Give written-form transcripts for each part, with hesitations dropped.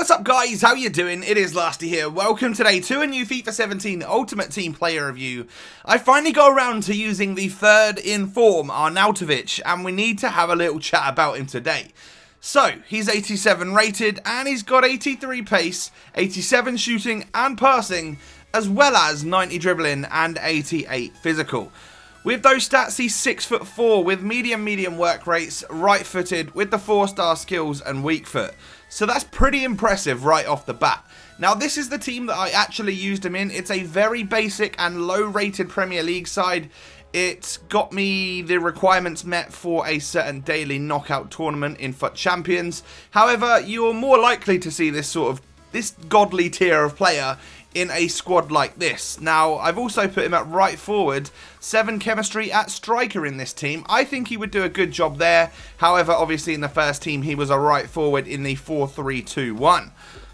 what's up guys, how you doing? It is Lasty here. Welcome today to a new FIFA 17 Ultimate Team player review. I finally got around to using the third in form, Arnautovic, and we need to have a little chat about him today. So, he's 87 rated and he's got 83 pace, 87 shooting and passing, as well as 90 dribbling and 88 physical. With those stats, he's 6'4" with medium work rates, right footed with the 4-star skills and weak foot. So that's pretty impressive right off the bat. Now this is the team that I actually used him in. It's a very basic and low rated Premier League side. It's got me the requirements met for a certain daily knockout tournament in FUT Champions. However, you're more likely to see this godly tier of player in a squad like this. Now, I've also put him at right forward, 7 chemistry at striker in this team. I think he would do a good job there. However, obviously in the first team, he was a right forward in the 4-3-2-1.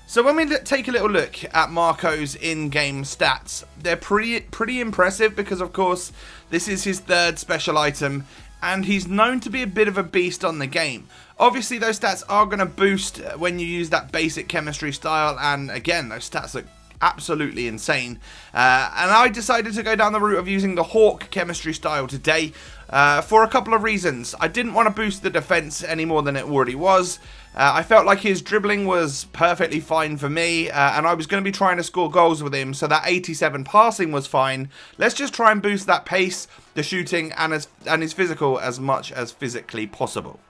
So when we take a little look at Marco's in-game stats, they're pretty impressive because, of course, this is his third special item, and he's known to be a bit of a beast on the game. Obviously, those stats are going to boost when you use that basic chemistry style, and again, those stats look absolutely insane. And I decided to go down the route of using the Hawk chemistry style today for a couple of reasons. I didn't want to boost the defense any more than it already was. I felt like his dribbling was perfectly fine for me, and I was going to be trying to score goals with him, so that 87 passing was fine. Let's just try and boost that pace, the shooting, and his physical as much as physically possible.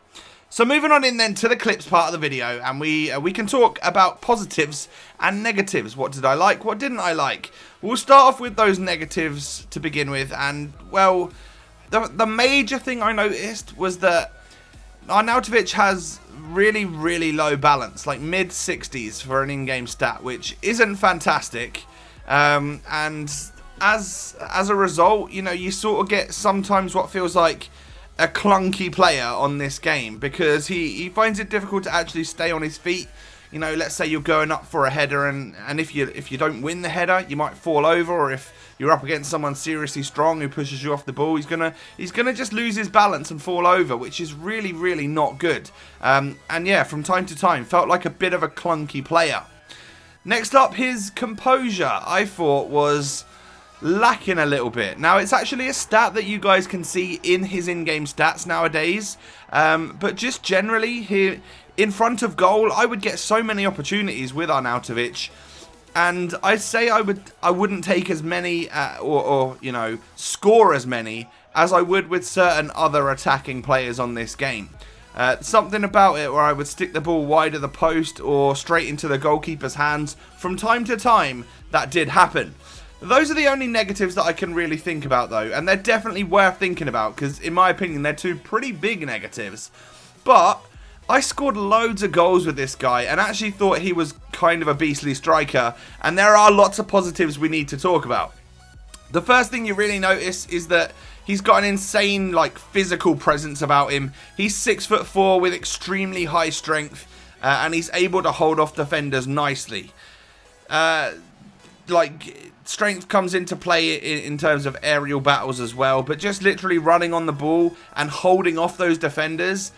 So moving on in then to the clips part of the video, and we can talk about positives and negatives. What did I like? What didn't I like? We'll start off with those negatives to begin with, and well, the major thing I noticed was that Arnautovic has really low balance, like mid 60s for an in-game stat, which isn't fantastic. And as a result, you know, you sort of get sometimes what feels like a clunky player on this game, because he finds it difficult to actually stay on his feet. You know, let's say you're going up for a header, and if you don't win the header, you might fall over, or if you're up against someone seriously strong who pushes you off the ball, he's gonna just lose his balance and fall over, which is really not good. And yeah, from time to time, felt like a bit of a clunky player. Next up, his composure, I thought, was lacking a little bit. Now, it's actually a stat that you guys can see in his in-game stats nowadays, but just generally, here in front of goal, I would get so many opportunities with Arnautovic, and I'd say I wouldn't take as many or you know, score as many as I would with certain other attacking players on this game. Something about it where I would stick the ball wide of the post or straight into the goalkeeper's hands. From time to time, that did happen. Those are the only negatives that I can really think about, though, and they're definitely worth thinking about because, in my opinion, they're two pretty big negatives. But I scored loads of goals with this guy and actually thought he was kind of a beastly striker, and there are lots of positives we need to talk about. The first thing you really notice is that he's got an insane, like, physical presence about him. He's 6'4" with extremely high strength, and he's able to hold off defenders nicely. Strength comes into play in terms of aerial battles as well, but just literally running on the ball and holding off those defenders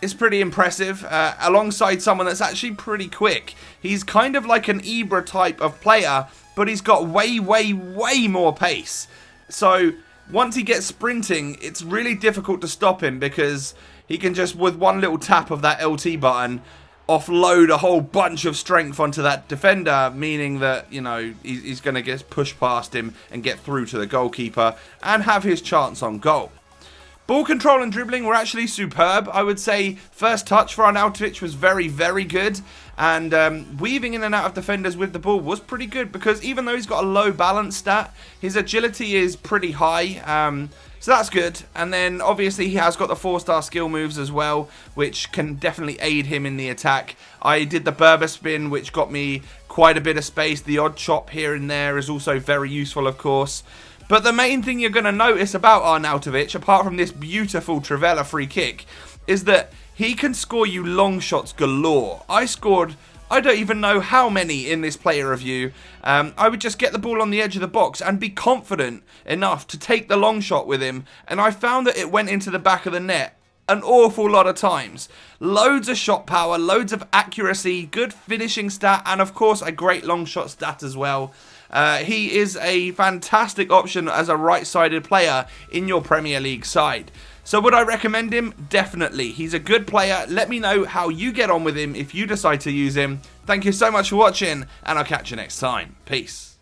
is pretty impressive, alongside someone that's actually pretty quick. He's kind of like an Ibra type of player, but he's got way more pace. So once he gets sprinting, it's really difficult to stop him because he can just, with one little tap of that LT button, offload a whole bunch of strength onto that defender, meaning that, you know, he's going to get pushed past him and get through to the goalkeeper and have his chance on goal. Ball control and dribbling were actually superb. I would say first touch for Arnautovic was very good, and weaving in and out of defenders with the ball was pretty good because even though he's got a low balance stat, his agility is pretty high. So that's good. And then obviously he has got the 4-star skill moves as well, which can definitely aid him in the attack. I did the Berber spin, which got me quite a bit of space. The odd chop here and there is also very useful, of course. But the main thing you're going to notice about Arnautovic, apart from this beautiful Trivela free kick, is that he can score you long shots galore. I scored, I don't even know how many in this player review. I would just get the ball on the edge of the box and be confident enough to take the long shot with him, and I found that it went into the back of the net an awful lot of times. Loads of shot power, loads of accuracy, good finishing stat, and of course a great long shot stat as well. He is a fantastic option as a right-sided player in your Premier League side. So would I recommend him? Definitely. He's a good player. Let me know how you get on with him if you decide to use him. Thank you so much for watching, and I'll catch you next time. Peace.